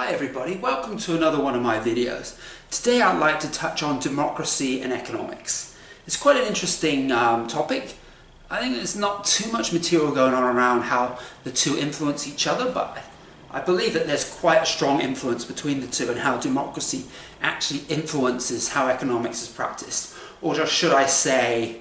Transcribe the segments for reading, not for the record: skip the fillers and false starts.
Hi everybody, welcome to another one of my videos. Today I'd like to touch on democracy and economics. It's quite an interesting topic. I think there's not too much material going on around how the two influence each other, but I believe that there's quite a strong influence between the two and how democracy actually influences how economics is practiced. Or just should I say,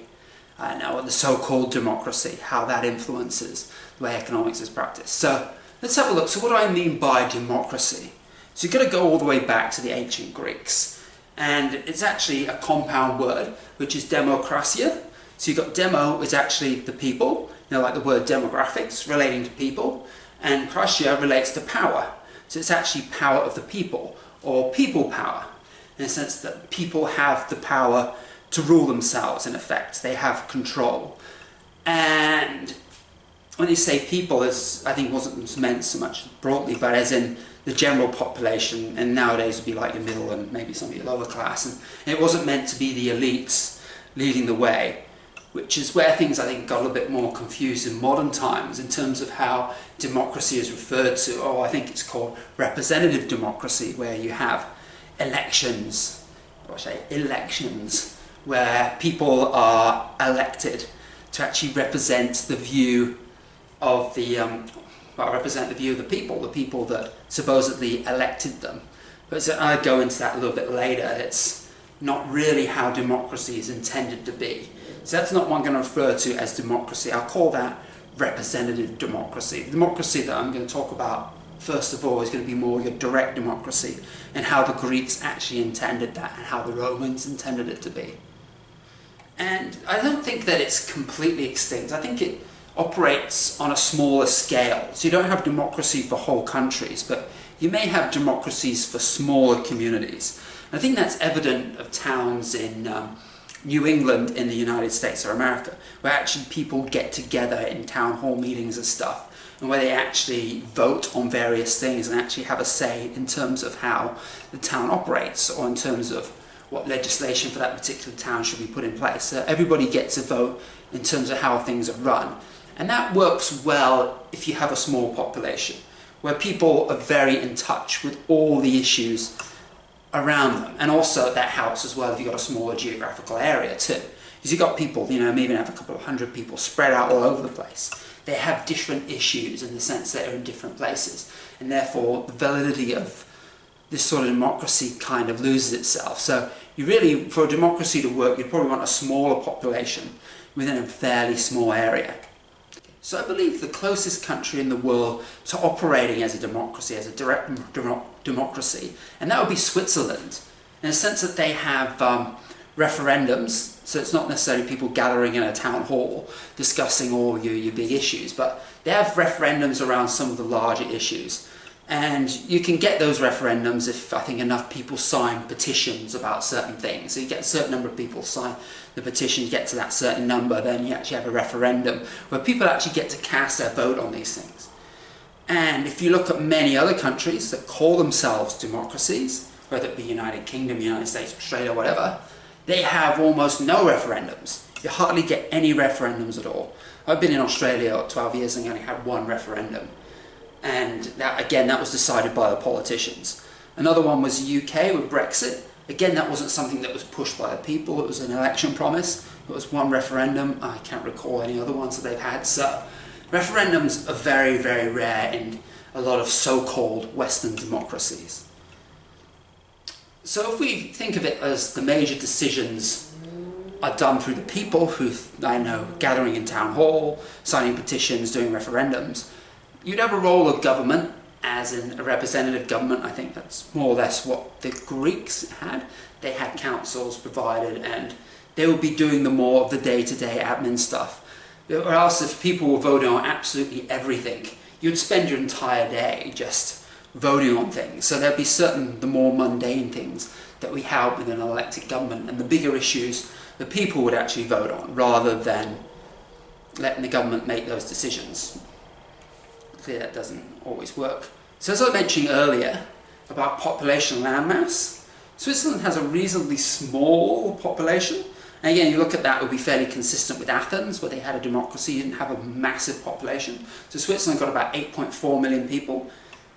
I don't know, the so-called democracy, how that influences the way economics is practiced. So let's have a look. So what do I mean by democracy? So you've got to go all the way back to the ancient Greeks. And it's actually a compound word, which is Demokratia. So you've got demo is actually the people, like the word demographics, relating to people. And kratia relates to power. So it's actually power of the people, or people power, in the sense that people have the power to rule themselves, in effect. They have control. And when you say people, I think wasn't meant so much broadly, but as in the general population, and nowadays would be like your middle and maybe some of your lower class. And it wasn't meant to be the elites leading the way, which is where things, I think, got a little bit more confused in modern times in terms of how democracy is referred to. Oh, I think it's called representative democracy, where you have elections, where people are elected to actually represent the view of the people that supposedly elected them. But so I'll go into that a little bit later. It's not really how democracy is intended to be. So that's not what I'm going to refer to as democracy. I'll call that representative democracy. The democracy that I'm going to talk about, first of all, is going to be more your direct democracy, and how the Greeks actually intended that, and how the Romans intended it to be. And I don't think that it's completely extinct. I think it operates on a smaller scale. So you don't have democracy for whole countries, but you may have democracies for smaller communities. And I think that's evident of towns in New England in the United States or America, where actually people get together in town hall meetings and stuff, and where they actually vote on various things and actually have a say in terms of how the town operates, or in terms of what legislation for that particular town should be put in place. So everybody gets a vote in terms of how things are run. And that works well if you have a small population, where people are very in touch with all the issues around them. And also that helps as well if you've got a smaller geographical area too. Because you've got people, maybe have a couple of hundred people spread out all over the place. They have different issues in the sense that they're in different places. And therefore the validity of this sort of democracy kind of loses itself. So you really, for a democracy to work, you'd probably want a smaller population within a fairly small area. So I believe the closest country in the world to operating as a democracy, as a direct democracy, and that would be Switzerland, in the sense that they have referendums. So it's not necessarily people gathering in a town hall discussing all your big issues, but they have referendums around some of the larger issues. And you can get those referendums if, I think, enough people sign petitions about certain things. So you get a certain number of people sign the petition, you get to that certain number, then you actually have a referendum where people actually get to cast their vote on these things. And if you look at many other countries that call themselves democracies, whether it be United Kingdom, United States, Australia, whatever, they have almost no referendums. You hardly get any referendums at all. I've been in Australia 12 years and only had one referendum. And that, again, that was decided by the politicians. Another one was the UK with Brexit. Again, that wasn't something that was pushed by the people. It was an election promise. It was one referendum. I can't recall any other ones that they've had. So referendums are very, very rare in a lot of so-called Western democracies. So if we think of it as the major decisions are done through the people, who, gathering in town hall, signing petitions, doing referendums, you'd have a role of government, as in a representative government. I think that's more or less what the Greeks had. They had councils provided, and they would be doing the more of the day-to-day admin stuff. Or else, if people were voting on absolutely everything, you'd spend your entire day just voting on things. So there'd be the more mundane things that we have within an elected government, and the bigger issues the people would actually vote on, rather than letting the government make those decisions. That doesn't always work. So as I mentioned earlier about population landmass, Switzerland has a reasonably small population. And again, you look at that, it would be fairly consistent with Athens, where they had a democracy and have a massive population. So Switzerland got about 8.4 million people,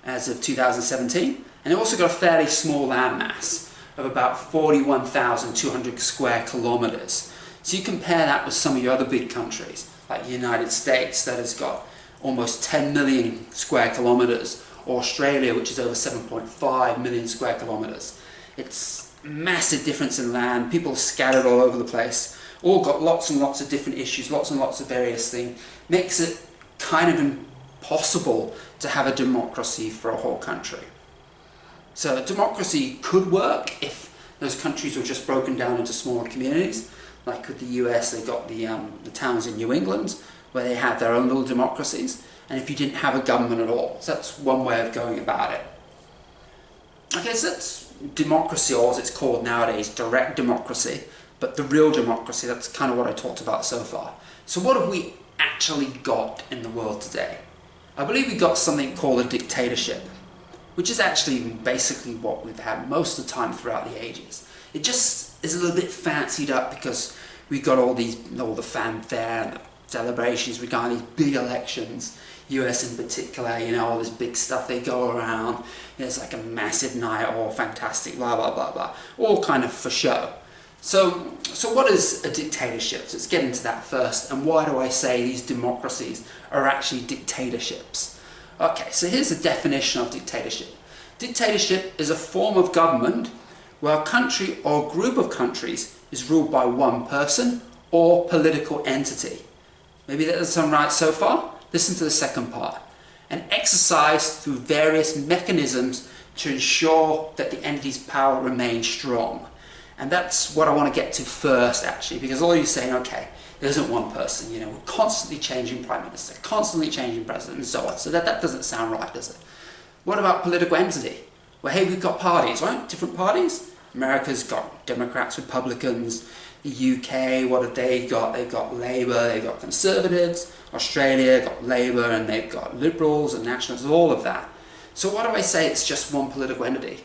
as of 2017, and they've also got a fairly small landmass of about 41,200 square kilometres. So you compare that with some of your other big countries, like the United States, that has got almost 10 million square kilometres, or Australia, which is over 7.5 million square kilometres. It's a massive difference in land, people are scattered all over the place, all got lots and lots of different issues, lots and lots of various things. Makes it kind of impossible to have a democracy for a whole country. So democracy could work if those countries were just broken down into smaller communities. Like with the US, they got the towns in New England, where they had their own little democracies, and if you didn't have a government at all. So that's one way of going about it. Okay, so that's democracy, or as it's called nowadays, direct democracy, but the real democracy, that's kind of what I talked about so far. So what have we actually got in the world today? I believe we've got something called a dictatorship, which is actually basically what we've had most of the time throughout the ages. It just is a little bit fancied up because we've got all the fanfare and the celebrations regarding these big elections, US in particular, you know, all this big stuff they go around, it's like a massive night, all fantastic, blah, blah, blah, blah, all kind of for show. So what is a dictatorship? So let's get into that first, and why do I say these democracies are actually dictatorships? Okay, so here's the definition of dictatorship. Dictatorship is a form of government where a country or group of countries is ruled by one person or political entity. Maybe that doesn't sound right so far? Listen to the second part. And exercised through various mechanisms to ensure that the entity's power remains strong. And that's what I want to get to first, actually, because all you're saying, okay, there isn't one person, you know, we're constantly changing prime minister, constantly changing president, and so on. So that doesn't sound right, does it? What about political entity? Well, hey, we've got parties, right? Different parties. America's got Democrats, Republicans. The UK, what have they got? They've got Labour, they've got Conservatives. Australia got Labour, and they've got Liberals and Nationals, all of that. So why do I say it's just one political entity?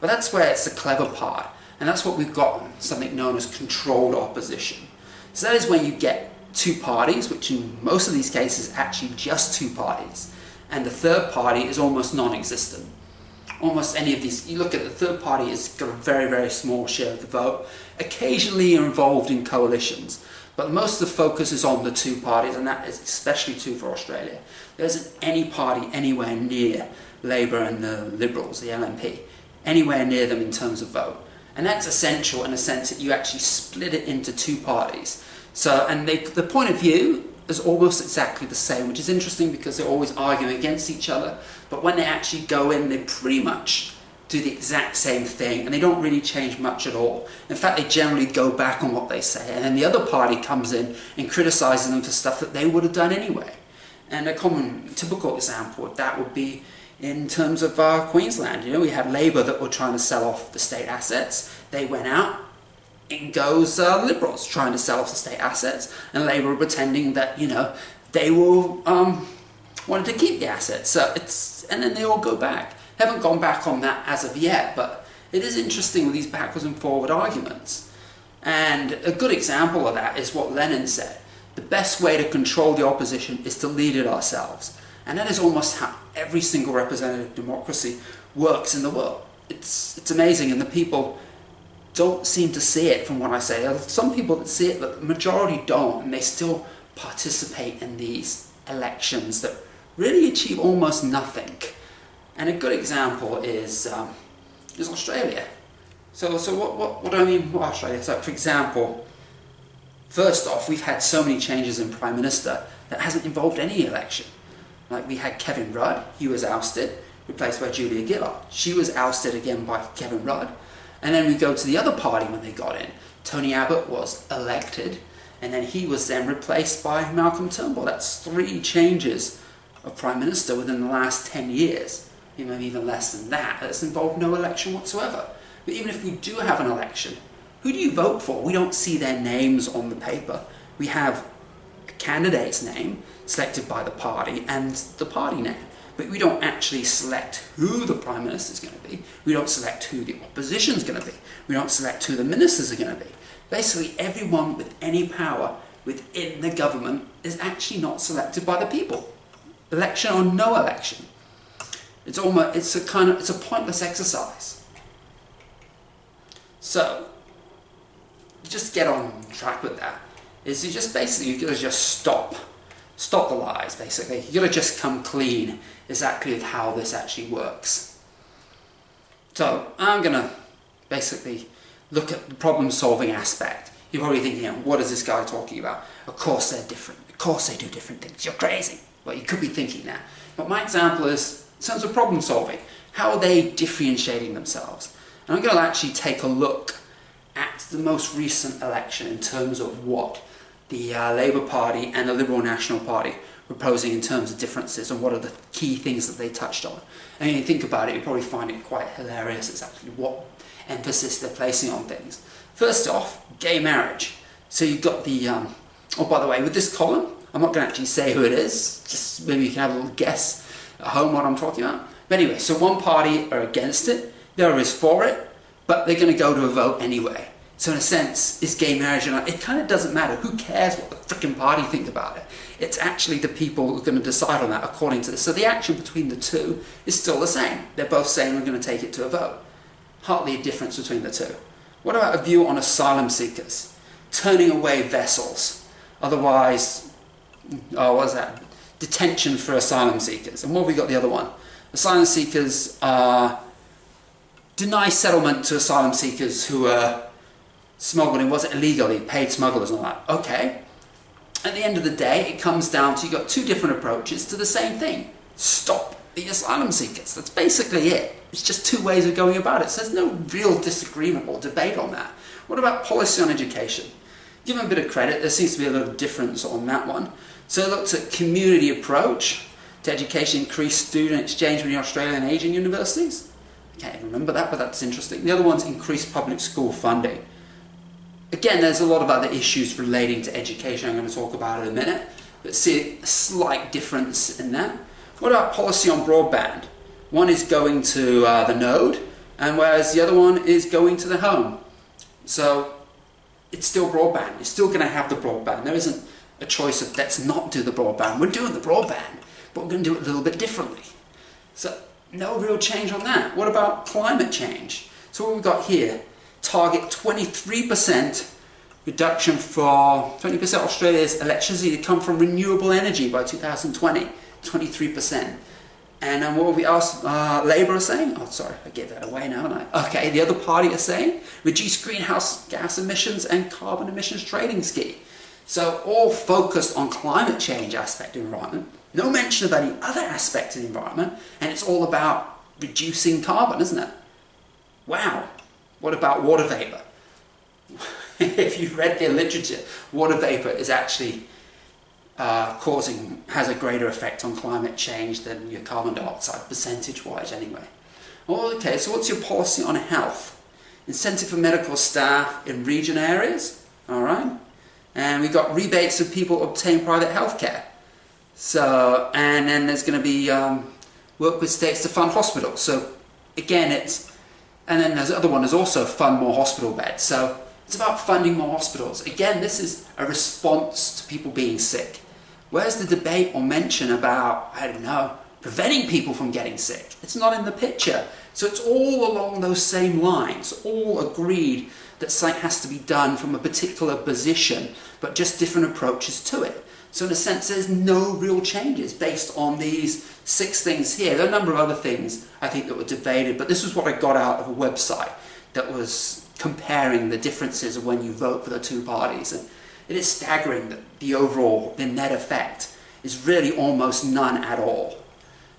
Well, that's where it's the clever part. And that's what we've got, something known as controlled opposition. So that is when you get two parties, which in most of these cases is actually just two parties. And the third party is almost non-existent. Almost any of these, you look at the third party, has got a very, very small share of the vote. Occasionally you're involved in coalitions, but most of the focus is on the two parties, and that is especially true for Australia. There isn't any party anywhere near Labour and the Liberals, the LNP, anywhere near them in terms of vote. And that's essential in the sense that you actually split it into two parties. So, and the point of view is almost exactly the same, which is interesting because they're always arguing against each other. But when they actually go in, they pretty much do the exact same thing, and they don't really change much at all. In fact, they generally go back on what they say, and then the other party comes in and criticises them for stuff that they would have done anyway. And a typical example of that would be in terms of Queensland. You know, we had Labour that were trying to sell off the state assets. They went out. In goes Liberals trying to sell off the state assets, and Labour were pretending that, you know, they were wanted to keep the assets. So and then they all go back. Haven't gone back on that as of yet, but it is interesting with these backwards and forward arguments. And a good example of that is what Lenin said: the best way to control the opposition is to lead it ourselves. And that is almost how every single representative democracy works in the world. It's amazing, and the people don't seem to see it from what I say. There are some people that see it, but the majority don't, and they still participate in these elections that really achieve almost nothing. And a good example is Australia. So what do I mean by Australia? So for example, first off, we've had so many changes in Prime Minister that hasn't involved any election. Like we had Kevin Rudd, he was ousted, replaced by Julia Gillard. She was ousted again by Kevin Rudd. And then we go to the other party when they got in. Tony Abbott was elected, and then he was then replaced by Malcolm Turnbull. That's 3 changes of Prime Minister within the last 10 years. Maybe even less than that. That's involved no election whatsoever. But even if we do have an election, who do you vote for? We don't see their names on the paper. We have a candidate's name selected by the party and the party name. But we don't actually select who the Prime Minister is going to be. We don't select who the opposition is going to be. We don't select who the ministers are going to be. Basically, everyone with any power within the government is actually not selected by the people. Election or no election. It's a pointless exercise. So, just get on track with that. Is you gotta just stop the lies, basically. You gotta just come clean exactly with how this actually works. So, I'm gonna basically look at the problem-solving aspect. You're probably thinking, what is this guy talking about? Of course they're different. Of course they do different things. You're crazy. Well, you could be thinking that. But my example is, in terms of problem-solving, how are they differentiating themselves? And I'm going to actually take a look at the most recent election in terms of what the Labour Party and the Liberal National Party were proposing in terms of differences and what are the key things that they touched on. And when you think about it, you probably find it quite hilarious exactly what emphasis they're placing on things. First off, gay marriage. So you've got the, oh by the way, with this column, I'm not going to actually say who it is, just maybe you can have a little guess at home what I'm talking about. But anyway, so one party are against it, the other is for it, but they're going to go to a vote anyway. So in a sense, is gay marriage or not? It kind of doesn't matter. Who cares what the frickin' party think about it? It's actually the people who are going to decide on that according to this. So the action between the two is still the same. They're both saying we're going to take it to a vote. Hardly a difference between the two. What about a view on asylum seekers? Turning away vessels. Otherwise, what was that? Detention for asylum seekers. And what have we got the other one? Asylum seekers deny settlement to asylum seekers who are smuggled in, was it illegally, paid smugglers and all that. Okay. At the end of the day, it comes down to, you've got two different approaches to the same thing. Stop the asylum seekers. That's basically it. It's just two ways of going about it. So there's no real disagreement or debate on that. What about policy on education? Give them a bit of credit. There seems to be a little difference on that one. So it looks at community approach to education, increased student exchange between Australian and Asian universities. I can't even remember that, but that's interesting. The other one's increased public school funding. Again, there's a lot of other issues relating to education I'm going to talk about in a minute, but see a slight difference in that. What about policy on broadband? One is going to the node, and whereas the other one is going to the home. So it's still broadband. You're still going to have the broadband. There isn't a choice of let's not do the broadband. We're doing the broadband, but we're going to do it a little bit differently. So no real change on that. What about climate change? So what we've got here, target 23% reduction for 20% Australia's electricity to come from renewable energy by 2020, 23%. And what we asked Labour are saying, oh sorry, I gave that away now, haven't I? Okay, the other party are saying, reduce greenhouse gas emissions and carbon emissions trading scheme. So all focused on climate change aspect of the environment, no mention of any other aspect of the environment, and it's all about reducing carbon, isn't it? Wow. What about water vapour? If you've read the literature, water vapour is actually has a greater effect on climate change than your carbon dioxide, percentage-wise anyway. Well, okay, so what's your policy on health? Incentive for medical staff in region areas, all right? And we've got rebates if people obtain private health care. So, and then there's going to be work with states to fund hospitals. So, again, and then there's the other one is also fund more hospital beds. So, it's about funding more hospitals. Again, this is a response to people being sick. Where's the debate or mention about, I don't know, preventing people from getting sick? It's not in the picture. So it's all along those same lines, all agreed that something has to be done from a particular position, but just different approaches to it. So in a sense, there's no real changes based on these 6 things here. There are a number of other things, I think, that were debated, but this was what I got out of a website that was comparing the differences of when you vote for the two parties. And it is staggering that the net effect is really almost none at all.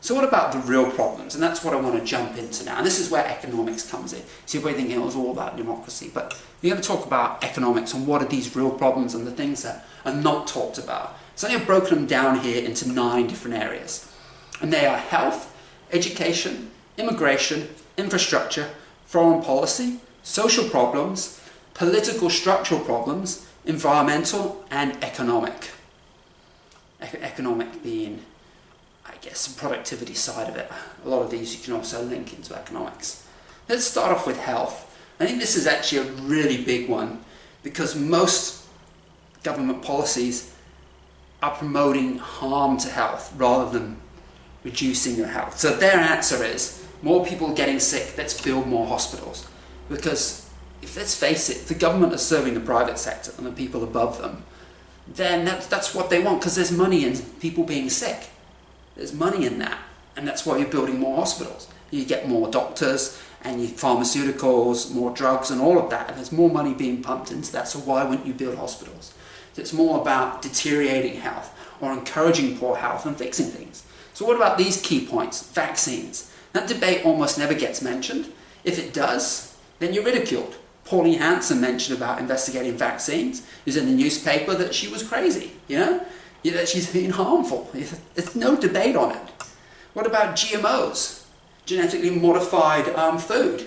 So what about the real problems? And that's what I want to jump into now. And this is where economics comes in. So you're probably thinking it was all about democracy, but we're going to talk about economics and what are these real problems and the things that are not talked about. So I've broken them down here into 9 different areas. And they are health, education, immigration, infrastructure, foreign policy, social problems, political structural problems, environmental, and economic. Economic being, I guess, the productivity side of it. A lot of these you can also link into economics. Let's start off with health. I think this is actually a really big one because most government policies are promoting harm to health rather than reducing your health. So their answer is, more people getting sick, let's build more hospitals. Because, if let's face it, if the government is serving the private sector and the people above them, then that's what they want, because there's money in people being sick. There's money in that, and that's why you're building more hospitals. You get more doctors, and you pharmaceuticals, more drugs, and all of that, and there's more money being pumped into that, so why wouldn't you build hospitals? So it's more about deteriorating health, or encouraging poor health and fixing things. So what about these key points? Vaccines. That debate almost never gets mentioned. If it does, then you're ridiculed. Pauline Hanson mentioned about investigating vaccines. It was in the newspaper that she was crazy, that she's being harmful. There's no debate on it. What about GMOs? Genetically modified food.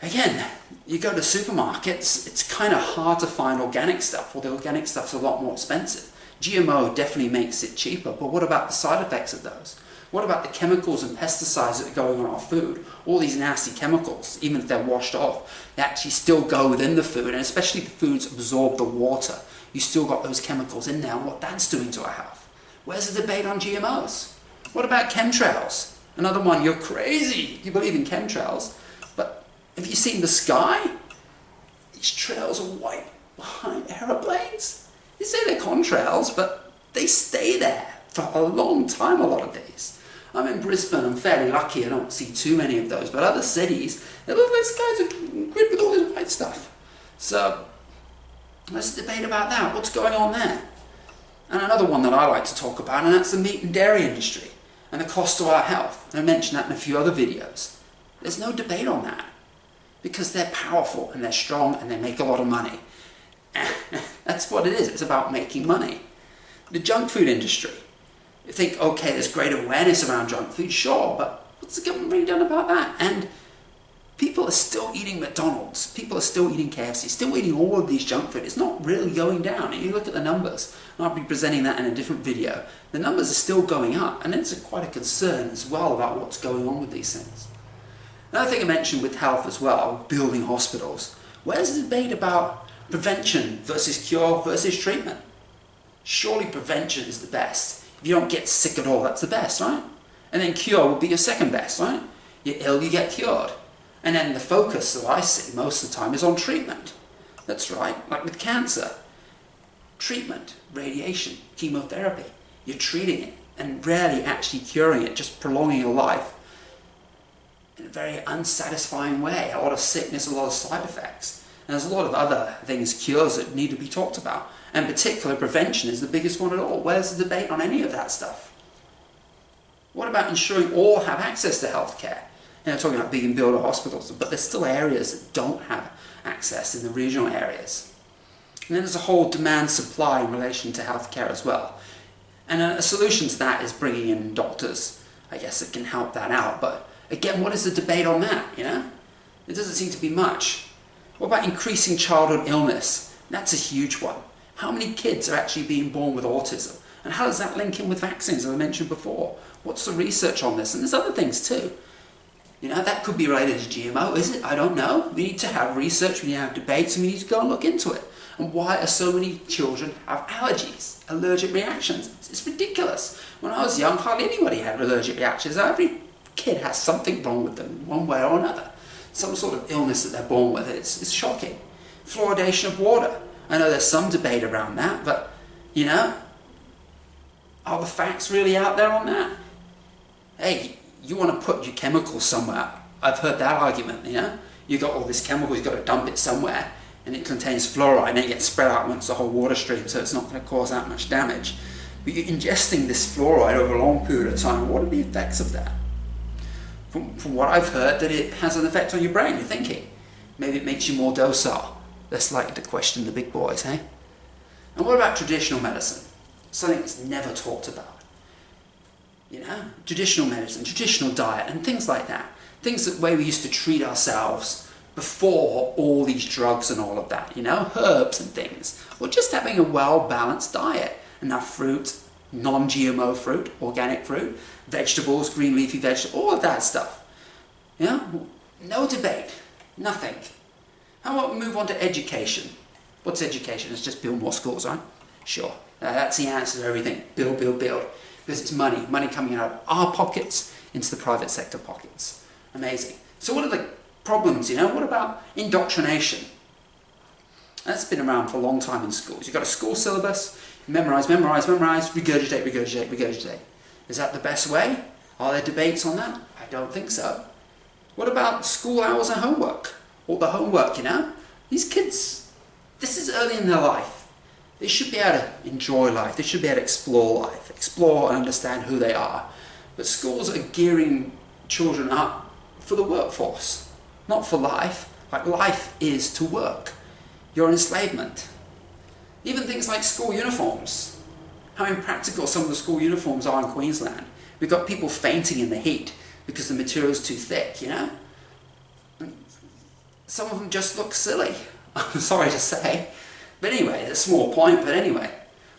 Again, you go to supermarkets, it's kind of hard to find organic stuff, the organic stuff's a lot more expensive. GMO definitely makes it cheaper, but what about the side effects of those? What about the chemicals and pesticides that are going on our food? All these nasty chemicals, even if they're washed off, they actually still go within the food, and especially if the foods absorb the water, you still got those chemicals in there, and what that's doing to our health. Where's the debate on GMOs? What about chemtrails? Another one, you're crazy, you believe in chemtrails, but have you seen the sky? These trails are white behind aeroplanes. They say they're contrails, but they stay there for a long time, a lot of days. I'm in Brisbane, I'm fairly lucky, I don't see too many of those, but other cities, those guys are grid with all this white stuff. So, let's debate about that. What's going on there? And another one that I like to talk about, and that's the meat and dairy industry, and the cost to our health. And I mentioned that in a few other videos. There's no debate on that, because they're powerful, and they're strong, and they make a lot of money. That's what it is, it's about making money. The junk food industry. You think, okay, there's great awareness around junk food, sure, but what's the government really done about that? And people are still eating McDonald's, people are still eating KFC, still eating all of these junk food. It's not really going down. And you look at the numbers, and I'll be presenting that in a different video. The numbers are still going up, and it's quite a concern as well about what's going on with these things. Another thing I mentioned with health as well, building hospitals. Where's the debate about prevention versus cure versus treatment? Surely prevention is the best. If you don't get sick at all, that's the best, right? And then cure would be your second best, right? You're ill, you get cured. And then the focus that I see most of the time is on treatment. That's right, like with cancer. Treatment, radiation, chemotherapy. You're treating it and rarely actually curing it, just prolonging your life in a very unsatisfying way. A lot of sickness, a lot of side effects. And there's a lot of other things, cures, that need to be talked about. And particular prevention is the biggest one at all. Where's the debate on any of that stuff? What about ensuring all have access to healthcare? I'm talking about big and builder hospitals, but there's still areas that don't have access in the regional areas. And then there's a whole demand-supply in relation to healthcare as well. And a solution to that is bringing in doctors. I guess it can help that out. But again, what is the debate on that? There doesn't seem to be much. What about increasing childhood illness? That's a huge one. How many kids are actually being born with autism? And how does that link in with vaccines, as I mentioned before? What's the research on this? And there's other things too. That could be related to GMO, is it? I don't know. We need to have research, we need to have debates, and we need to go and look into it. And why are so many children have allergies, allergic reactions? It's ridiculous. When I was young, hardly anybody had allergic reactions. Every kid has something wrong with them, one way or another. Some sort of illness that they're born with. It's shocking. Fluoridation of water. I know there's some debate around that, but, are the facts really out there on that? Hey, you want to put your chemicals somewhere. I've heard that argument, You've got all this chemical, you've got to dump it somewhere, and it contains fluoride, and it gets spread out amongst the whole water stream, so it's not going to cause that much damage. But you're ingesting this fluoride over a long period of time. What are the effects of that? From what I've heard, that it has an effect on your brain, your thinking. Maybe it makes you more docile. Less likely to question the big boys, eh? And what about traditional medicine? Something that's never talked about. Traditional medicine, traditional diet, and things like that. Things that way we used to treat ourselves before all these drugs and all of that, herbs and things. Or just having a well-balanced diet. Enough fruit, non-GMO fruit, organic fruit, vegetables, green leafy vegetables, all of that stuff. No debate, nothing. How about we move on to education? What's education? It's just build more schools, right? Sure, that's the answer to everything. Build, build, build. because it's money. Money coming out of our pockets into the private sector pockets. Amazing. So what are the problems, you know? What about indoctrination? That's been around for a long time in schools. You've got a school syllabus, memorize, memorize, memorize, regurgitate, regurgitate, regurgitate. Is that the best way? Are there debates on that? I don't think so. What about school hours and homework? All the homework, you know? These kids, this is early in their life. They should be able to enjoy life. They should be able to explore life, explore and understand who they are. But schools are gearing children up for the workforce, not for life. Like, life is to work. Your enslavement. Even things like school uniforms. How impractical some of the school uniforms are in Queensland. We've got people fainting in the heat because the material's too thick, you know? Some of them just look silly. I'm sorry to say. But anyway, it's a small point, but anyway.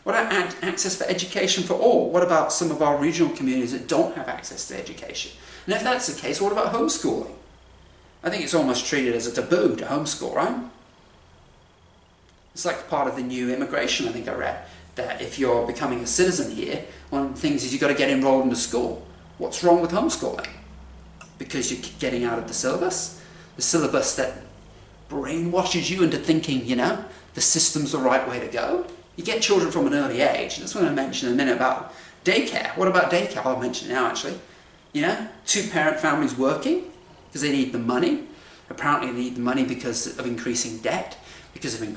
What about access for education for all? What about some of our regional communities that don't have access to education? And if that's the case, what about homeschooling? I think it's almost treated as a taboo to homeschool, right? It's like part of the new immigration, I think I read, that if you're becoming a citizen here, one of the things is you've got to get enrolled in the school. What's wrong with homeschooling? Because you're getting out of the syllabus that brainwashes you into thinking, you know, the system's the right way to go. You get children from an early age. That's what I mentioned in a minute about daycare. What about daycare? I'll mention it now, actually. You know, two-parent families working because they need the money. Apparently they need the money because of increasing debt, because of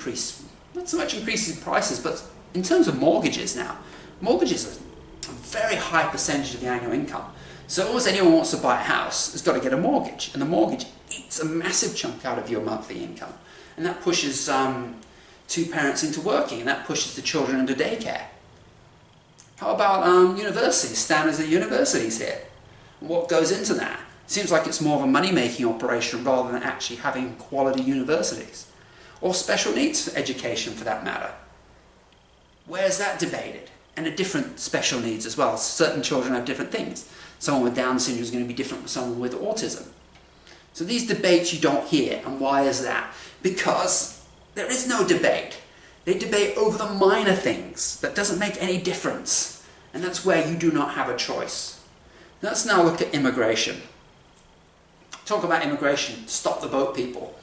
not so much increasing prices, but in terms of mortgages now. Mortgages are a very high percentage of the annual income. So almost anyone who wants to buy a house has got to get a mortgage, and the mortgage eats a massive chunk out of your monthly income. And that pushes two parents into working, and that pushes the children into daycare. How about universities, standards of universities here? What goes into that? Seems like it's more of a money-making operation rather than actually having quality universities. Or special needs education, for that matter. Where's that debated? And the different special needs as well. Certain children have different things. Someone with Down syndrome is going to be different from someone with autism. So these debates you don't hear, and why is that? Because there is no debate. They debate over the minor things that doesn't make any difference. And that's where you do not have a choice. Let's now look at immigration. Talk about immigration, stop the boat people.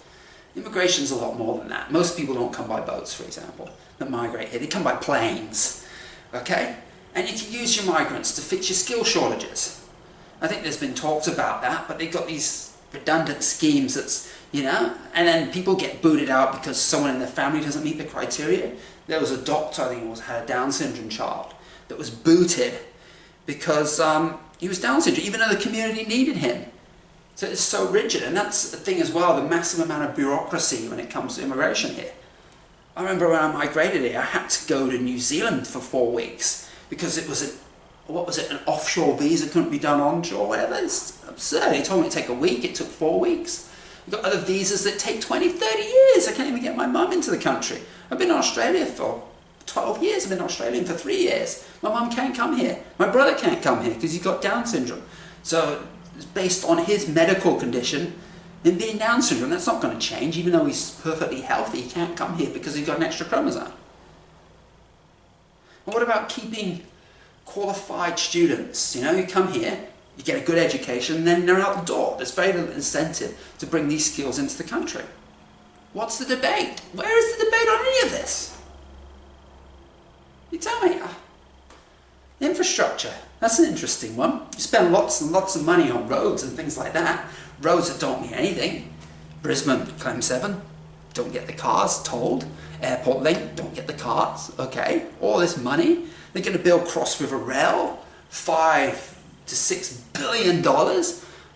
Immigration's a lot more than that. Most people don't come by boats, for example, that migrate here. They come by planes, okay? And you can use your migrants to fix your skill shortages. I think there's been talks about that, but they've got these redundant schemes that's, you know, and then people get booted out because someone in their family doesn't meet the criteria. There was a doctor, I think had a Down syndrome child, that was booted because he was Down syndrome, even though the community needed him. So it's so rigid, and that's the thing as well, the massive amount of bureaucracy when it comes to immigration here. I remember when I migrated here, I had to go to New Zealand for 4 weeks because it was an offshore visa, couldn't be done onshore, whatever. It's absurd. They told me it'd take a week, it took 4 weeks. You've got other visas that take 20, 30 years. I can't even get my mum into the country. I've been in Australia for 12 years, I've been Australian for 3 years. My mum can't come here. My brother can't come here because he's got Down syndrome. So it's based on his medical condition and being Down syndrome. That's not going to change, even though he's perfectly healthy. He can't come here because he's got an extra chromosome. And what about keeping qualified students? You know, you come here, you get a good education, and then they're out the door. There's very little incentive to bring these skills into the country. What's the debate? Where is the debate on any of this? You tell me. Infrastructure. That's an interesting one. You spend lots and lots of money on roads and things like that. Roads that don't mean anything. Brisbane, Clem 7, don't get the cars, tolled. Airport Link, don't get the cars, okay. All this money. They're going to build Cross River Rail, $5 to $6 billion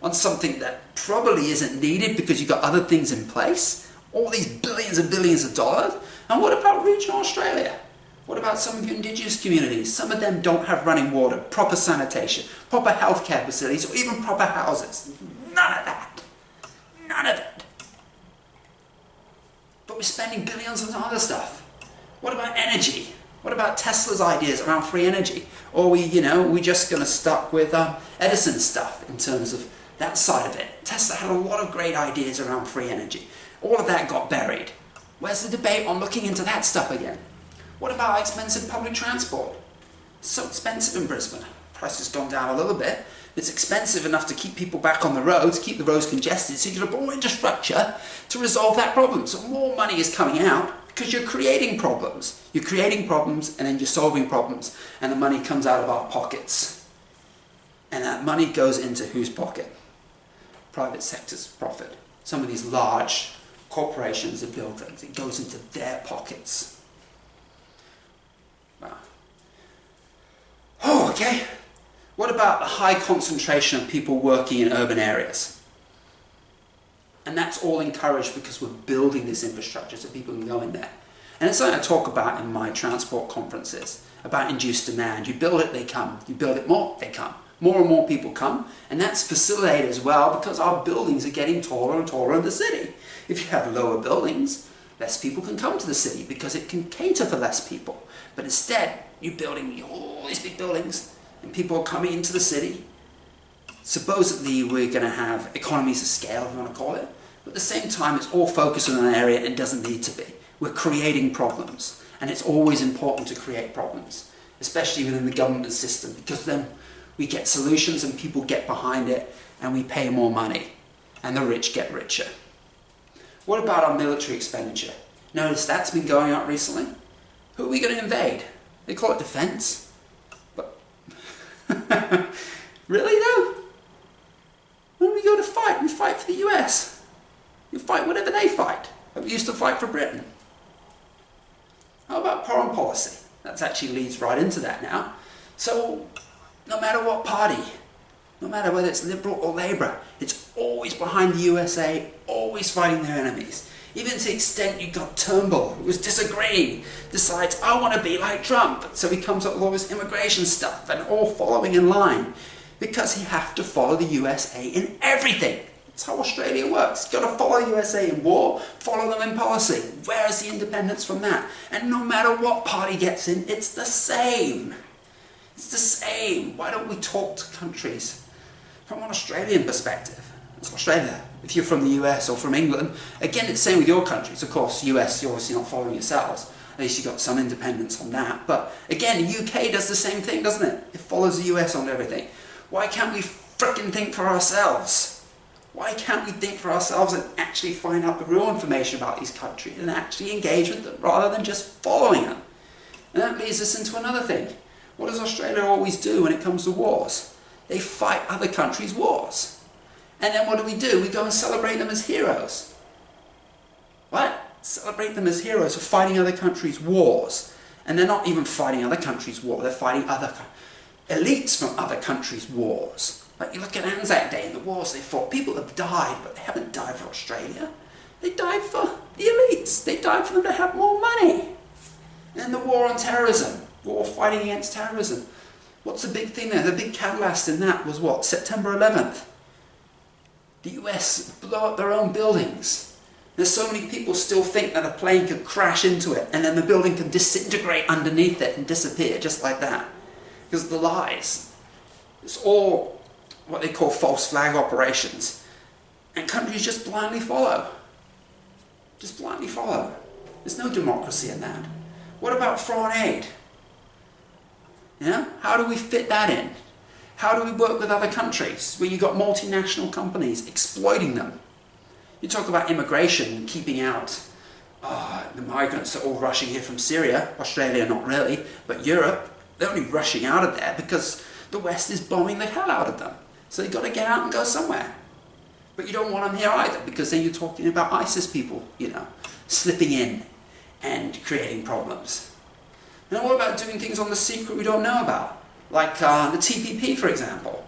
on something that probably isn't needed because you've got other things in place. All these billions and billions of dollars. And what about regional Australia? What about some of your indigenous communities? Some of them don't have running water, proper sanitation, proper healthcare facilities, or even proper houses. None of that. None of it. But we're spending billions on other stuff. What about energy? What about Tesla's ideas around free energy? Or we just going to stuck with Edison's stuff in terms of that side of it. Tesla had a lot of great ideas around free energy. All of that got buried. Where's the debate on looking into that stuff again? What about expensive public transport? It's so expensive in Brisbane. price has gone down a little bit. It's expensive enough to keep people back on the roads, keep the roads congested, so you've got to put more infrastructure to resolve that problem. So more money is coming out because you're creating problems. You're creating problems and then you're solving problems, and the money comes out of our pockets. And that money goes into whose pocket? Private sector's profit. Some of these large corporations that build things, it goes into their pockets. Wow. Oh, okay. What about the high concentration of people working in urban areas? And that's all encouraged because we're building this infrastructure so people can go in there. And it's something I talk about in my transport conferences, about induced demand. You build it, they come. You build it more, they come. More and more people come, and that's facilitated as well because our buildings are getting taller and taller in the city. If you have lower buildings, less people can come to the city because it can cater for less people. But instead, you're building all these big buildings, and people are coming into the city. Supposedly we're going to have economies of scale, if you want to call it, but at the same time it's all focused on an area and doesn't need to be. We're creating problems, and it's always important to create problems, especially within the government system, because then we get solutions and people get behind it and we pay more money and the rich get richer. What about our military expenditure? Notice that's been going up recently. Who are we going to invade? They call it defense. Really though? When we go to fight, we fight for the US. You fight whatever they fight. We used to fight for Britain. How about foreign policy? That actually leads right into that now. So, no matter what party, no matter whether it's Liberal or Labour, it's always behind the USA, always fighting their enemies. Even to the extent you got Turnbull, who was disagreeing, decides, I want to be like Trump. So he comes up with all this immigration stuff and all following in line. Because he has to follow the USA in everything. That's how Australia works. You've got to follow the USA in war, follow them in policy. Where is the independence from that? And no matter what party gets in, it's the same. It's the same. Why don't we talk to countries from an Australian perspective? It's Australia. If you're from the US or from England, again, it's the same with your countries. Of course, US, you're obviously not following yourselves. At least you've got some independence on that. But again, the UK does the same thing, doesn't it? It follows the US on everything. Why can't we frickin' think for ourselves? Why can't we think for ourselves and actually find out the real information about these countries and actually engage with them rather than just following them? And that leads us into another thing. What does Australia always do when it comes to wars? They fight other countries' wars. And then what do? We go and celebrate them as heroes. What? Celebrate them as heroes for fighting other countries' wars. And they're not even fighting other countries' wars, they're fighting other elites from other countries' wars. Like you look at Anzac Day and the wars they fought. People have died, but they haven't died for Australia. They died for the elites. They died for them to have more money. And the war on terrorism, war fighting against terrorism. What's the big thing there? The big catalyst in that was what? September 11th. The US blew up their own buildings. There's so many people still think that a plane could crash into it and then the building can disintegrate underneath it and disappear just like that. Because of the lies. It's all what they call false flag operations. And countries just blindly follow. Just blindly follow. There's no democracy in that. What about foreign aid? Yeah? How do we fit that in? How do we work with other countries where you've got multinational companies exploiting them? You talk about immigration and keeping out the migrants are all rushing here from Syria. Australia, not really, but Europe. They're only rushing out of there because the West is bombing the hell out of them. So they've got to get out and go somewhere. But you don't want them here either because then you're talking about ISIS people, you know, slipping in and creating problems. And what about doing things on the secret we don't know about? Like the TPP, for example.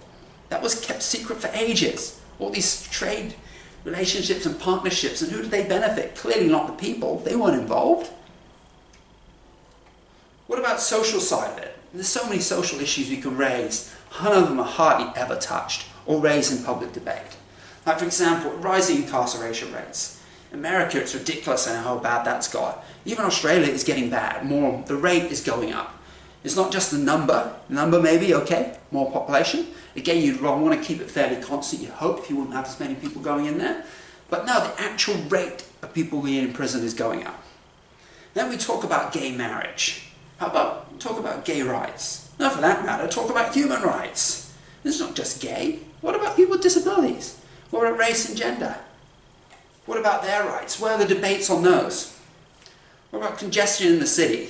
That was kept secret for ages. All these trade relationships and partnerships, and who did they benefit? Clearly not the people. They weren't involved. What about social side of it? There's so many social issues we can raise. None of them are hardly ever touched or raised in public debate. Like, for example, rising incarceration rates. America, it's ridiculous and how bad that's got. Even Australia is getting bad. The rate is going up. It's not just the number. The number maybe, okay, more population. Again, you'd want to keep it fairly constant. You hope you wouldn't have as many people going in there. But no, the actual rate of people being in prison is going up. Then we talk about gay marriage. How about talk about gay rights? No, for that matter, talk about human rights. It's not just gay. What about people with disabilities? What about race and gender? What about their rights? Where are the debates on those? What about congestion in the city?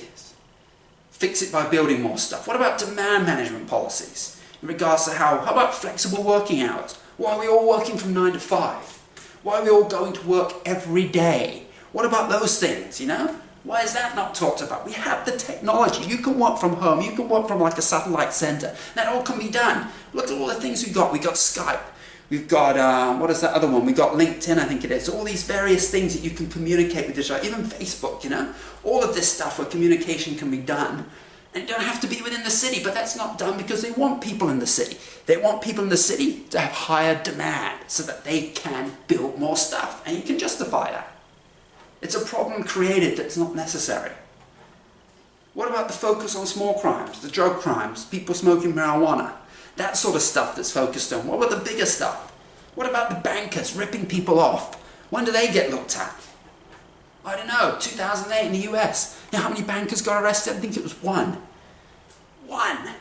Fix it by building more stuff. What about demand management policies? In regards to how about flexible working hours? Why are we all working from 9 to 5? Why are we all going to work every day? What about those things, you know? Why is that not talked about? We have the technology. You can work from home. You can work from like a satellite center. That all can be done. Look at all the things we've got. We've got Skype. We've got, what is that other one? We've got LinkedIn, I think it is. All these various things that you can communicate with each other. Even Facebook, you know? All of this stuff where communication can be done. And you don't have to be within the city, but that's not done because they want people in the city. They want people in the city to have higher demand so that they can build more stuff. And you can justify that. It's a problem created that's not necessary. What about the focus on small crimes, the drug crimes, people smoking marijuana? That sort of stuff that's focused on. What about the bigger stuff? What about the bankers ripping people off? When do they get looked at? I don't know, 2008 in the US. You know how many bankers got arrested? I think it was one. One!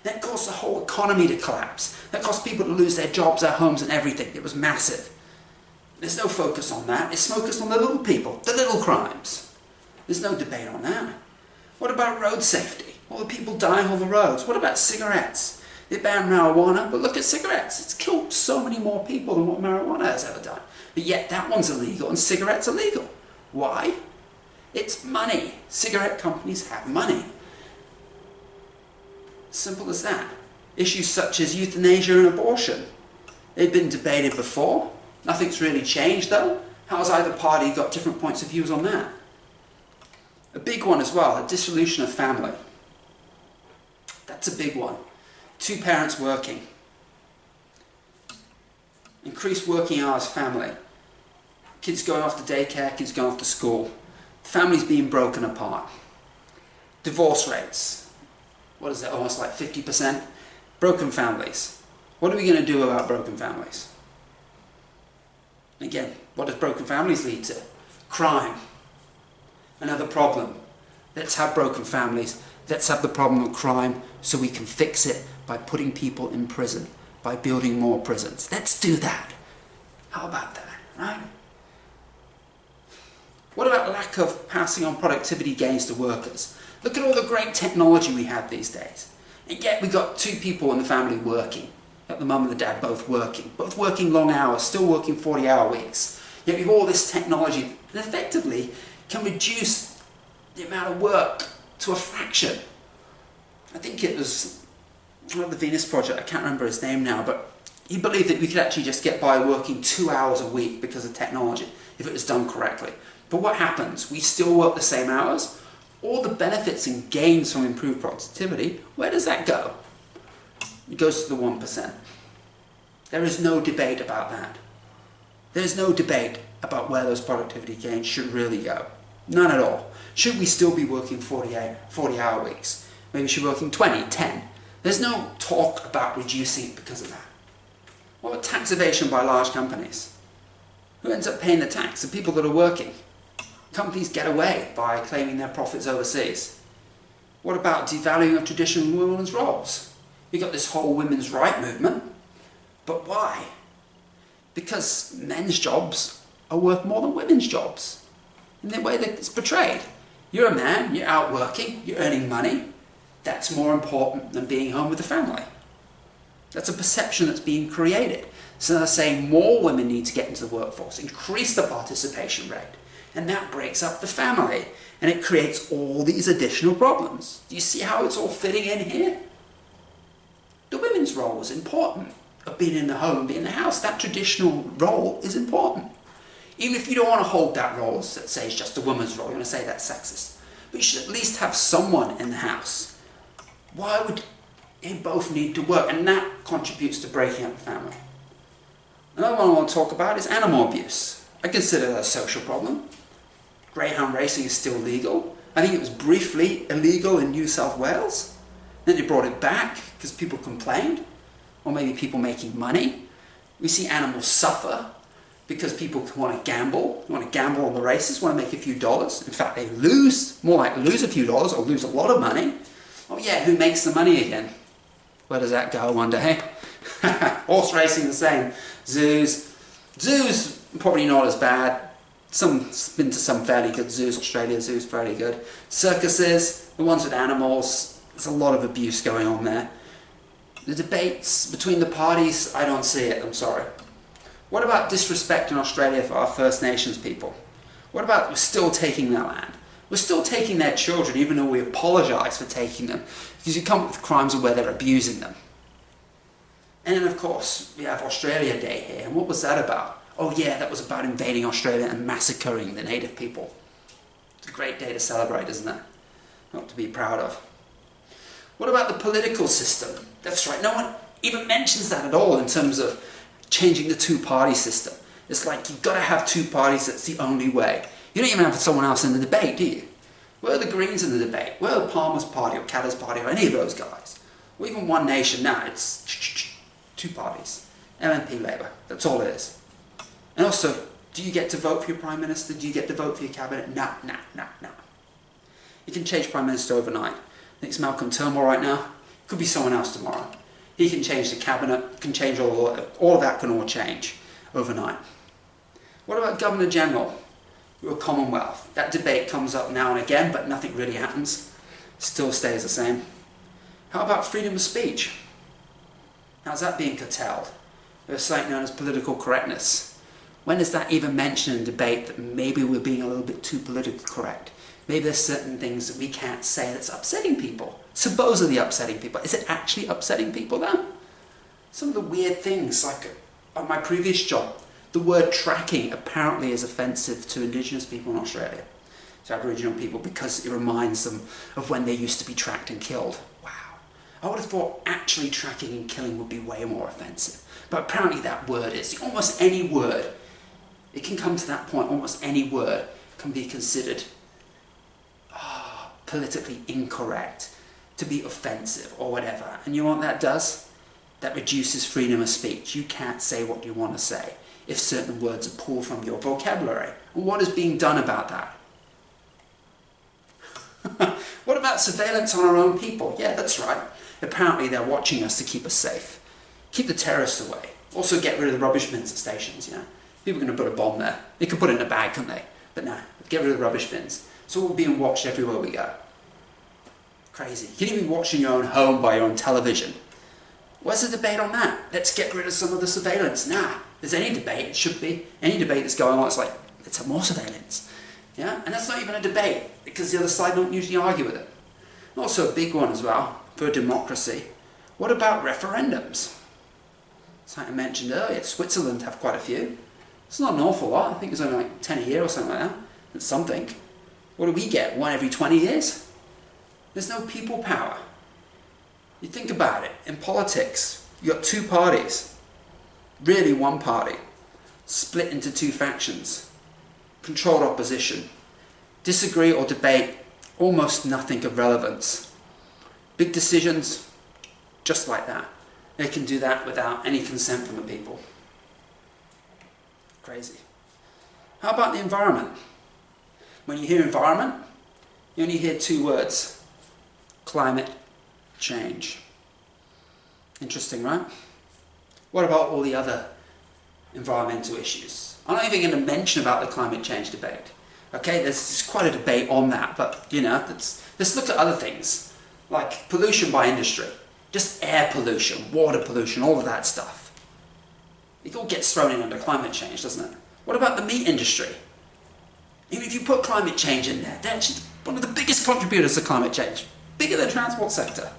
That caused the whole economy to collapse. That caused people to lose their jobs, their homes and everything. It was massive. There's no focus on that. It's focused on the little people, the little crimes. There's no debate on that. What about road safety? All the people dying on the roads. What about cigarettes? They banned marijuana, but look at cigarettes. It's killed so many more people than what marijuana has ever done. But yet that one's illegal and cigarettes are legal. Why? It's money. Cigarette companies have money. Simple as that. Issues such as euthanasia and abortion. They've been debated before. Nothing's really changed though. How has either party got different points of views on that? A big one as well, the dissolution of family. That's a big one. 2 parents working. Increased working hours family. Kids going off to daycare, kids going off to school. Families being broken apart. Divorce rates. What is that, almost like 50%? Broken families. What are we going to do about broken families? Again, what does broken families lead to? Crime. Another problem. Let's have broken families. Let's have the problem of crime so we can fix it by putting people in prison, by building more prisons. Let's do that. How about that, right? What about lack of passing on productivity gains to workers? Look at all the great technology we have these days. And yet we've got 2 people in the family working. The mum and the dad both working long hours, still working 40-hour weeks. Yet we have all this technology that effectively can reduce the amount of work to a fraction. I think it was one of the Venus Project, I can't remember his name now, but he believed that we could actually just get by working 2 hours a week because of technology, if it was done correctly. But what happens? We still work the same hours. All the benefits and gains from improved productivity, where does that go? It goes to the 1%. There is no debate about that. There is no debate about where those productivity gains should really go. None at all. Should we still be working 40-hour weeks? Maybe we should be working 20, 10. There's no talk about reducing it because of that. What about tax evasion by large companies? Who ends up paying the tax? The people that are working. Companies get away by claiming their profits overseas. What about devaluing of traditional women's roles? We've got this whole women's right movement. But why? Because men's jobs are worth more than women's jobs. In the way that it's portrayed. You're a man, you're out working, you're earning money. That's more important than being home with the family. That's a perception that's being created. So they're saying more women need to get into the workforce, increase the participation rate. And that breaks up the family. And it creates all these additional problems. Do you see how it's all fitting in here? The women's role is important. Of being in the home, being in the house. That traditional role is important. Even if you don't want to hold that role, let's say it's just a woman's role, you want to say that's sexist. But you should at least have someone in the house. Why would they both need to work? And that contributes to breaking up the family. Another one I want to talk about is animal abuse. I consider that a social problem. Greyhound racing is still legal. I think it was briefly illegal in New South Wales. Then they brought it back because people complained. Or maybe people making money. We see animals suffer because people want to gamble. They want to gamble on the races, want to make a few dollars. In fact, they lose, more like lose a few dollars or lose a lot of money. Oh yeah, who makes the money again? Where does that go one day? Horse racing the same. Zoos probably not as bad. Been to some fairly good zoos. Australia zoo's fairly good. Circuses, the ones with animals, there's a lot of abuse going on there. The debates between the parties, I don't see it, I'm sorry. What about disrespect in Australia for our First Nations people? What about we're still taking their land? We're still taking their children, even though we apologise for taking them, because you come up with crimes of where they're abusing them. And then, of course, we have Australia Day here, and what was that about? Oh yeah, that was about invading Australia and massacring the native people. It's a great day to celebrate, isn't it? Not to be proud of. What about the political system? That's right, no one even mentions that at all in terms of changing the two-party system. It's like you've got to have two parties, that's the only way. You don't even have someone else in the debate, do you? Where are the Greens in the debate? Where are Palmer's party or Katter's party or any of those guys? Or even One Nation now, it's two parties. LNP Labour, that's all it is. And also, do you get to vote for your Prime Minister? Do you get to vote for your Cabinet? No. You can change Prime Minister overnight. I think it's Malcolm Turnbull right now. It could be someone else tomorrow. He can change the Cabinet, can change all of that can all change overnight. What about Governor General? Your Commonwealth. That debate comes up now and again, but nothing really happens. Still stays the same. How about freedom of speech? How's that being curtailed? There's something known as political correctness. When is that even mentioned in debate that maybe we're being a little bit too politically correct? Maybe there's certain things that we can't say that's upsetting people. Supposedly upsetting people. Is it actually upsetting people though? Some of the weird things, like on my previous job, the word tracking apparently is offensive to Indigenous people in Australia, to Aboriginal people, because it reminds them of when they used to be tracked and killed. Wow. I would have thought actually tracking and killing would be way more offensive. But apparently that word is. Almost any word, it can come to that point, almost any word can be considered politically incorrect, to be offensive or whatever. And you know what that does? That reduces freedom of speech. You can't say what you want to say if certain words are pulled from your vocabulary. And what is being done about that? What about surveillance on our own people? Yeah, that's right. Apparently they're watching us to keep us safe. Keep the terrorists away. Also get rid of the rubbish bins at stations, you know. People are going to put a bomb there. They could put it in a bag, couldn't they? But no, get rid of the rubbish bins. So we're being watched everywhere we go. Crazy. You can even be watching your own home by your own television. Where's the debate on that? Let's get rid of some of the surveillance. Nah, there's any debate, it should be. Any debate that's going on, it's like, let's have more surveillance. Yeah? And that's not even a debate, because the other side don't usually argue with it. And also a big one as well, for democracy. What about referendums? As I mentioned earlier, Switzerland have quite a few. It's not an awful lot. I think it's only like 10 a year or something like that. It's something. What do we get? One every 20 years? There's no people power. You think about it, in politics, you've got two parties, really one party, split into two factions, controlled opposition, disagree or debate, almost nothing of relevance. Big decisions, just like that. They can do that without any consent from the people. Crazy. How about the environment? When you hear environment, you only hear two words: climate change. Interesting, right? What about all the other environmental issues? I'm not even going to mention about the climate change debate. Okay, there's quite a debate on that, but you know, let's look at other things, like pollution by industry, just air pollution, water pollution, all of that stuff. It all gets thrown in under climate change, doesn't it? What about the meat industry? Even if you put climate change in there, they're actually one of the biggest contributors to climate change, bigger than the transport sector.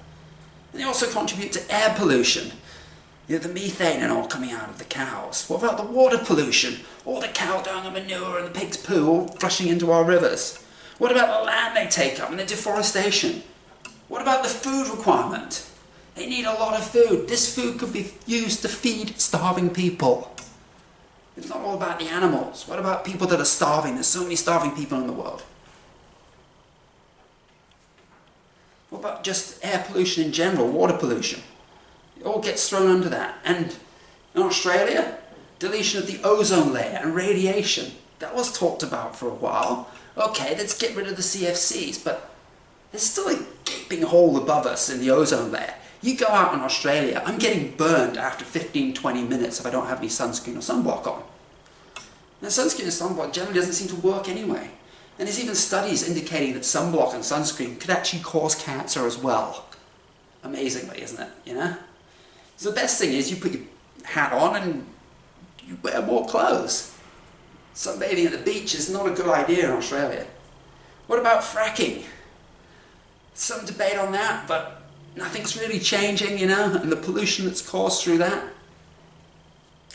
And they also contribute to air pollution. You know, the methane and all coming out of the cows. What about the water pollution? All the cow dung and manure and the pig's poo all flushing into our rivers. What about the land they take up and the deforestation? What about the food requirement? They need a lot of food. This food could be used to feed starving people. It's not all about the animals. What about people that are starving? There's so many starving people in the world. What about just air pollution in general, water pollution? It all gets thrown under that. And in Australia, deletion of the ozone layer and radiation. That was talked about for a while. Okay, let's get rid of the CFCs, but There's still a gaping hole above us in the ozone layer. You go out in Australia, I'm getting burned after 15, 20 minutes if I don't have any sunscreen or sunblock on. Now, sunscreen and sunblock generally doesn't seem to work anyway. And there's even studies indicating that sunblock and sunscreen could actually cause cancer as well. Amazingly, isn't it? You know? So the best thing is you put your hat on and you wear more clothes. Sunbathing at the beach is not a good idea in Australia. What about fracking? Some debate on that, but nothing's really changing, you know, and the pollution that's caused through that.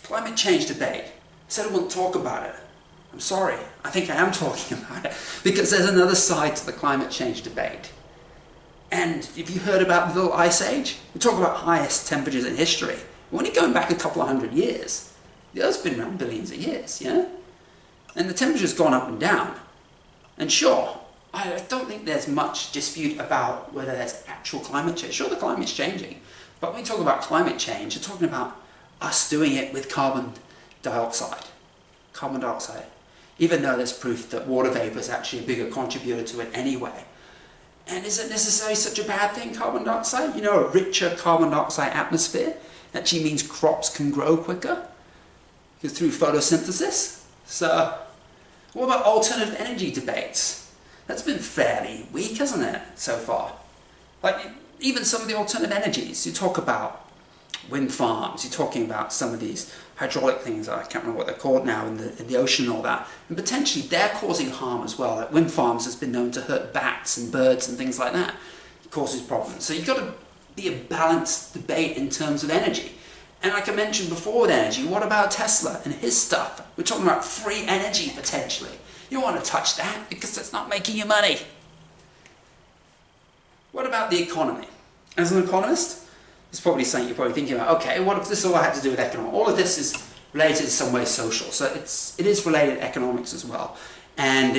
Climate change debate. I said I wouldn't talk about it. I'm sorry, I think I am talking about it, because there's another side to the climate change debate. And have you heard about the little ice age? We talk about highest temperatures in history. We're only going back a couple of hundred years. The Earth's been around billions of years, you know? And the temperature's gone up and down. And sure, I don't think there's much dispute about whether there's actual climate change. Sure, the climate's changing. But when we talk about climate change, we're talking about us doing it with carbon dioxide. Carbon dioxide. Even though there's proof that water vapor is actually a bigger contributor to it anyway. And is it necessarily such a bad thing, carbon dioxide? You know, a richer carbon dioxide atmosphere actually means crops can grow quicker through photosynthesis. So, what about alternative energy debates? That's been fairly weak, hasn't it, so far? Like, even some of the alternative energies, you talk about wind farms, you're talking about some of these hydraulic things, I can't remember what they're called now, in the ocean and all that, and potentially they're causing harm as well. Like wind farms has been known to hurt bats and birds and things like that. It causes problems. So you've got to be a balanced debate in terms of energy. And like I mentioned before with energy, what about Tesla and his stuff? We're talking about free energy potentially. You don't want to touch that because it's not making you money. What about the economy? As an economist, it's probably something you're probably thinking about, okay, what if this all had to do with economics? All of this is related in some way social, so it is related to economics as well. And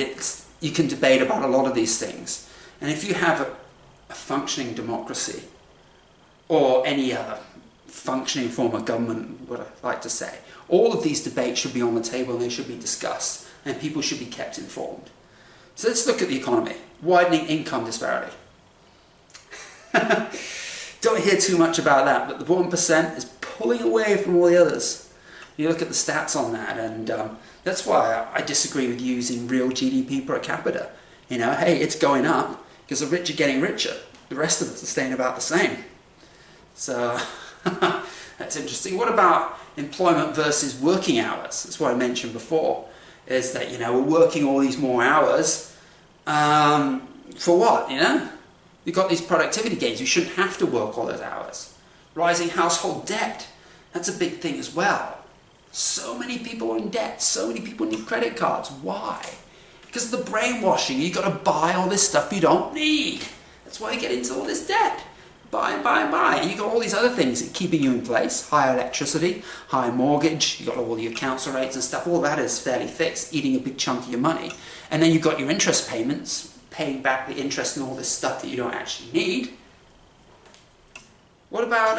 you can debate about a lot of these things. And if you have a functioning democracy, or any other functioning form of government, what I like to say, all of these debates should be on the table and they should be discussed, and people should be kept informed. So let's look at the economy. Widening income disparity. Don't hear too much about that, but the 1% is pulling away from all the others. You look at the stats on that, and that's why I disagree with using real GDP per capita. You know, hey, it's going up because the rich are getting richer. The rest of us are staying about the same. So that's interesting. What about employment versus working hours? That's what I mentioned before, is that, you know, we're working all these more hours for what, you know? You've got these productivity gains. You shouldn't have to work all those hours. Rising household debt. That's a big thing as well. So many people are in debt. So many people need credit cards. Why? Because of the brainwashing. You've got to buy all this stuff you don't need. That's why you get into all this debt. Buy and buy and buy. And you've got all these other things keeping you in place. Higher electricity, higher mortgage. You've got all your council rates and stuff. All that is fairly fixed, eating a big chunk of your money. And then you've got your interest payments, paying back the interest and all this stuff that you don't actually need. What about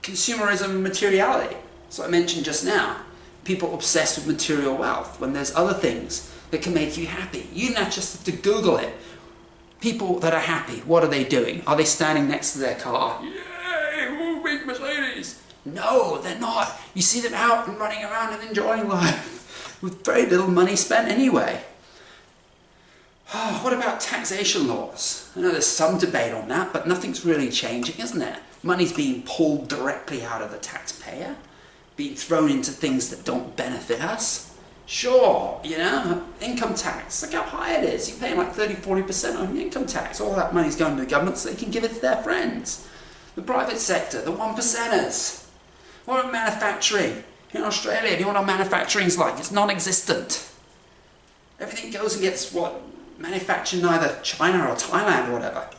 consumerism and materiality? So I mentioned just now, people obsessed with material wealth when there's other things that can make you happy. You not just have to Google it. People that are happy, what are they doing? Are they standing next to their car? Yay, ooh, big Mercedes. No, they're not. You see them out and running around and enjoying life with very little money spent anyway. Oh, what about taxation laws? I know there's some debate on that, but nothing's really changing, isn't it? Money's being pulled directly out of the taxpayer, being thrown into things that don't benefit us. Sure, you know, income tax, look how high it is. You're paying like 30-40% on your income tax. All that money's going to the government so they can give it to their friends. The private sector, the 1%ers. What about manufacturing? In Australia, do you know what our manufacturing's like? It's non-existent. Everything goes and gets, manufactured in either China or Thailand or whatever.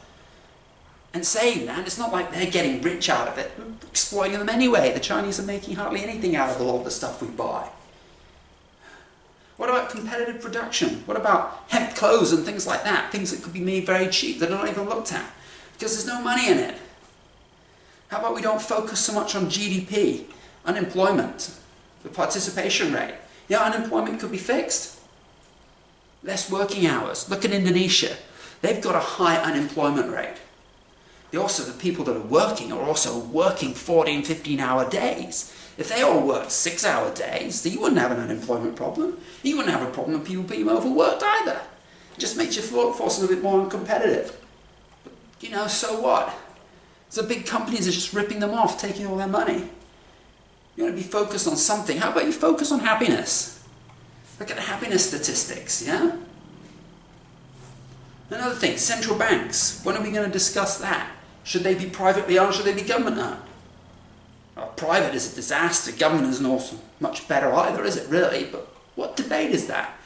And saying that, it's not like they're getting rich out of it. We're exploiting them anyway. The Chinese are making hardly anything out of a lot of the stuff we buy. What about competitive production? What about hemp clothes and things like that? Things that could be made very cheap that are not even looked at because there's no money in it. How about we don't focus so much on GDP, unemployment, the participation rate? You know, unemployment could be fixed. Less working hours. Look at Indonesia. they've got a high unemployment rate. The people that are working are also working 14, 15-hour days. If they all worked 6-hour days, then you wouldn't have an unemployment problem. You wouldn't have a problem with people being overworked either. It just makes your workforce a little bit more uncompetitive. But, you know, so what? So big companies are just ripping them off, taking all their money. You want to be focused on something. How about you focus on happiness? Look at the happiness statistics, yeah? Another thing, central banks. When are we going to discuss that? Should they be privately owned? Should they be government owned? Well, private is a disaster. Government isn't also much better either, is it really? But what debate is that?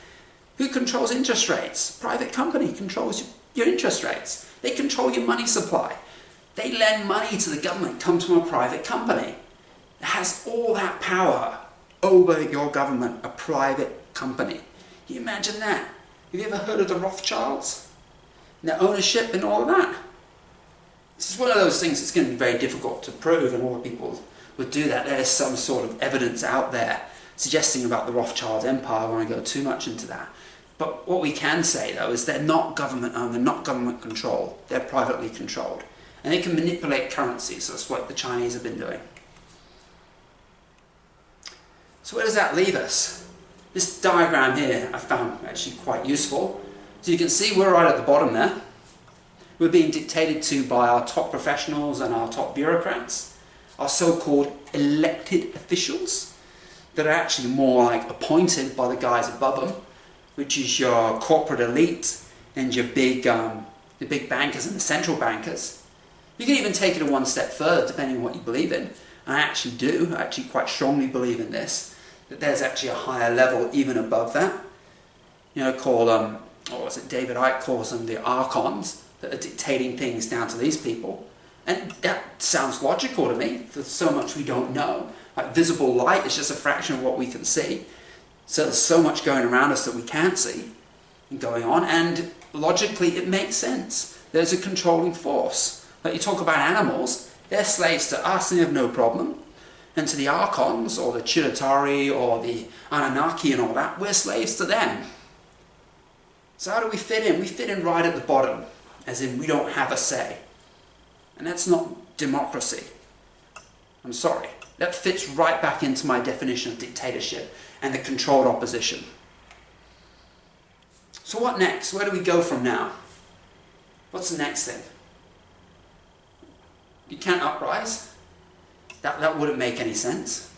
Who controls interest rates? Private company controls your interest rates. They control your money supply. They lend money to the government, comes from a private company. It has all that power over your government, a private company. Can you imagine that? Have you ever heard of the Rothschilds? And their ownership and all of that? This is one of those things that's going to be very difficult to prove, and all the people would do that. There is some sort of evidence out there suggesting about the Rothschild empire. I don't want to go too much into that. But what we can say, though, is they're not government owned, they're not government controlled, they're privately controlled. And they can manipulate currencies. That's what the Chinese have been doing. So where does that leave us? This diagram here I found actually quite useful. So you can see we're right at the bottom there. We're being dictated to by our top professionals and our top bureaucrats, our so-called elected officials that are actually more like appointed by the guys above them, which is your corporate elite and your the big bankers and the central bankers. You can even take it a one step further depending on what you believe in. And I actually do, I actually quite strongly believe in this, that there's actually a higher level even above that. You know, called, what was it, David Icke calls them the archons, that are dictating things down to these people. And that sounds logical to me. There's so much we don't know. Like visible light is just a fraction of what we can see. So there's so much going around us that we can't see and going on. And logically it makes sense. There's a controlling force. Like you talk about animals, they're slaves to us and they have no problem. And to the archons or the Chitauri or the Anunnaki and all that, we're slaves to them. So how do we fit in? We fit in right at the bottom, as in we don't have a say. And that's not democracy. I'm sorry. That fits right back into my definition of dictatorship and the controlled opposition. So what next? Where do we go from now? What's the next thing? You can't uprise. That wouldn't make any sense.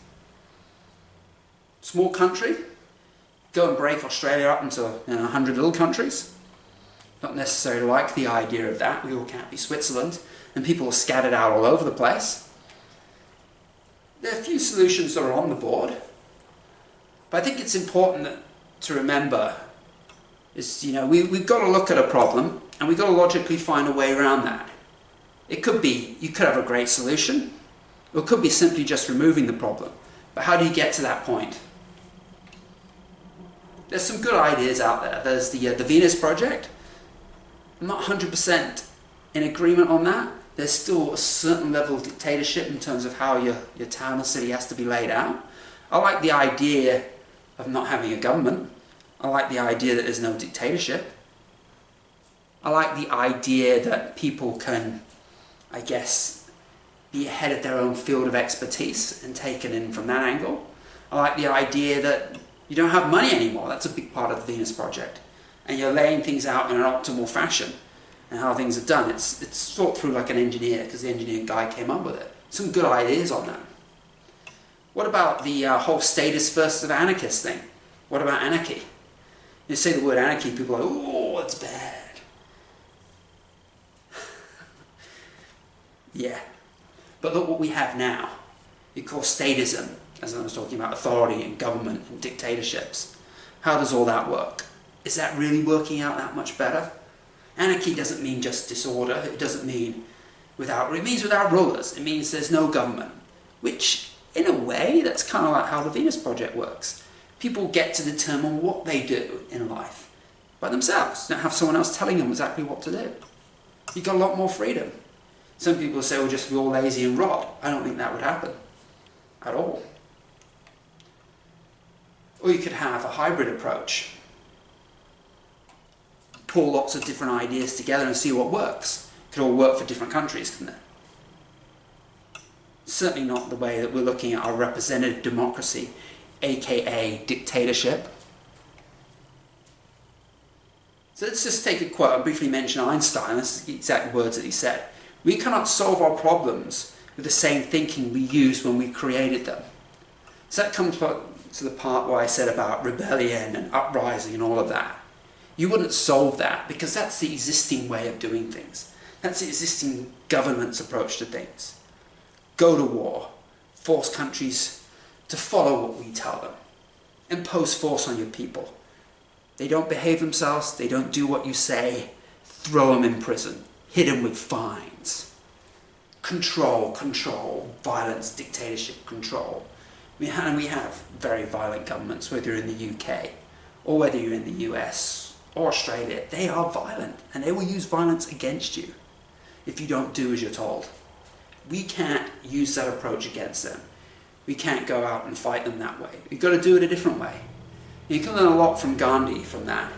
Small country, go and break Australia up into 100 little countries. Not necessarily like the idea of that. We all can't be Switzerland, and people are scattered out all over the place. There are a few solutions that are on the board, but I think it's important to remember is, you know, we've got to look at a problem, and we've got to logically find a way around that. It could be, you could have a great solution, or it could be simply just removing the problem. But how do you get to that point? There's some good ideas out there. There's the Venus Project. I'm not 100% in agreement on that. There's still a certain level of dictatorship in terms of how your town or city has to be laid out. I like the idea of not having a government. I like the idea that there's no dictatorship. I like the idea that people can, I guess, be ahead of their own field of expertise and take it in from that angle. I like the idea that you don't have money anymore. That's a big part of the Venus Project. And you're laying things out in an optimal fashion and how things are done. It's thought through like an engineer, because the engineer guy came up with it. Some good ideas on that. What about the whole statist versus anarchist thing? What about anarchy? You say the word anarchy, people are like, oh, it's bad. Yeah. But look what we have now. You call statism, as I was talking about, authority and government and dictatorships. How does all that work? Is that really working out that much better? Anarchy doesn't mean just disorder. It doesn't mean it means without rulers. It means there's no government. Which, in a way, that's kind of like how the Venus Project works. People get to determine what they do in life by themselves. Don't have someone else telling them exactly what to do. You've got a lot more freedom. Some people say we'll just be all lazy and rot. I don't think that would happen at all. Or you could have a hybrid approach. pull lots of different ideas together and see what works. It could all work for different countries, couldn't it? Certainly not the way that we're looking at our representative democracy, aka dictatorship. So let's just take a quote. I briefly mentioned Einstein. This is the exact words that he said. We cannot solve our problems with the same thinking we used when we created them. So that comes to the part where I said about rebellion and uprising and all of that. You wouldn't solve that because that's the existing way of doing things. That's the existing government's approach to things. Go to war, force countries to follow what we tell them, impose force on your people. They don't behave themselves, they don't do what you say, throw them in prison, hit them with fines. Control, violence, dictatorship, control. We have very violent governments, whether you're in the UK, or whether you're in the US, or Australia. They are violent, and they will use violence against you if you don't do as you're told. We can't use that approach against them. We can't go out and fight them that way. We've got to do it a different way. You can learn a lot from Gandhi from that.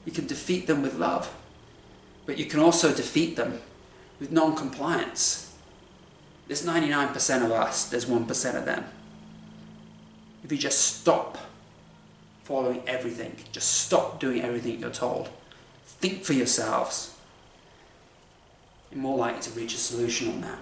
You can defeat them with love, but you can also defeat them with non-compliance. There's 99% of us, there's 1% of them. If you just stop following everything, just stop doing everything you're told, think for yourselves, you're more likely to reach a solution on that.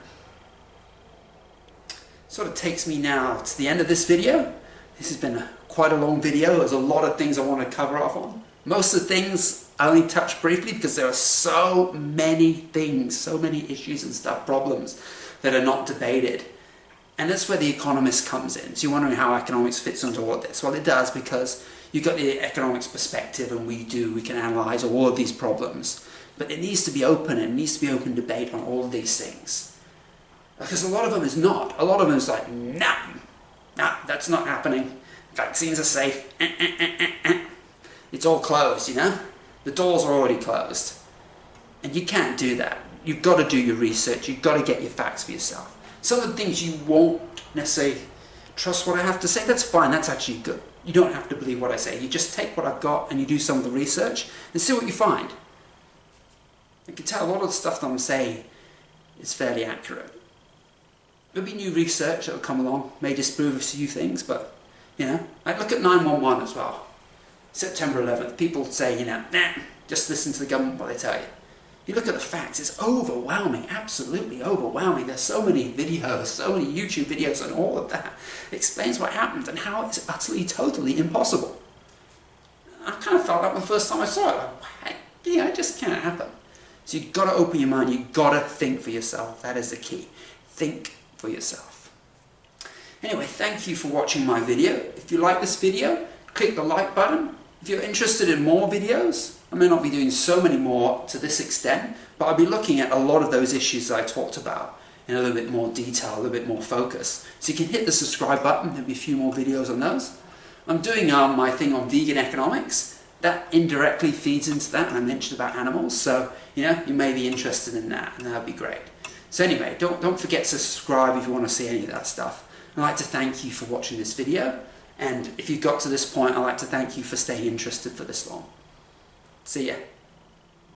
Sort of takes me now to the end of this video. This has been quite a long video. There's a lot of things I want to cover off on. Most of the things I only touched briefly because there are so many things, so many issues and stuff, problems that are not debated. And that's where the economist comes in. So you're wondering how economics fits into all of this. Well, it does, because you've got the economics perspective, and we can analyze all of these problems. But it needs to be open, and it needs to be open debate on all of these things. Because a lot of them is not. A lot of them is like, nah, that's not happening. Vaccines are safe. It's all closed, you know? The doors are already closed. And you can't do that. You've got to do your research. You've got to get your facts for yourself. Some of the things you won't necessarily trust what I have to say, that's fine. That's actually good. You don't have to believe what I say. You just take what I've got and you do some of the research and see what you find. You can tell a lot of the stuff that I'm saying is fairly accurate. There'll be new research that will come along, may disprove a few things, but, you know, I look at 911 as well. September 11th, people say, you know, nah, just listen to the government, what they tell you. You look at the facts, it's overwhelming, absolutely overwhelming. There's so many videos, so many YouTube videos and all of that. It explains what happened and how it's utterly, totally impossible. I kind of felt that the first time I saw it. Like, yeah, it just can't happen. So you've got to open your mind, you've got to think for yourself. That is the key. Think for yourself. Anyway, thank you for watching my video. If you like this video, click the like button. If you're interested in more videos, I may not be doing so many more to this extent, but I'll be looking at a lot of those issues that I talked about in a little bit more detail, a little bit more focus. So you can hit the subscribe button, there'll be a few more videos on those. I'm doing my thing on vegan economics. That indirectly feeds into that, and I mentioned about animals, so you know, you may be interested in that, and that'd be great. So anyway, don't forget to subscribe if you want to see any of that stuff. I'd like to thank you for watching this video, and if you've got to this point, I'd like to thank you for staying interested for this long. See ya.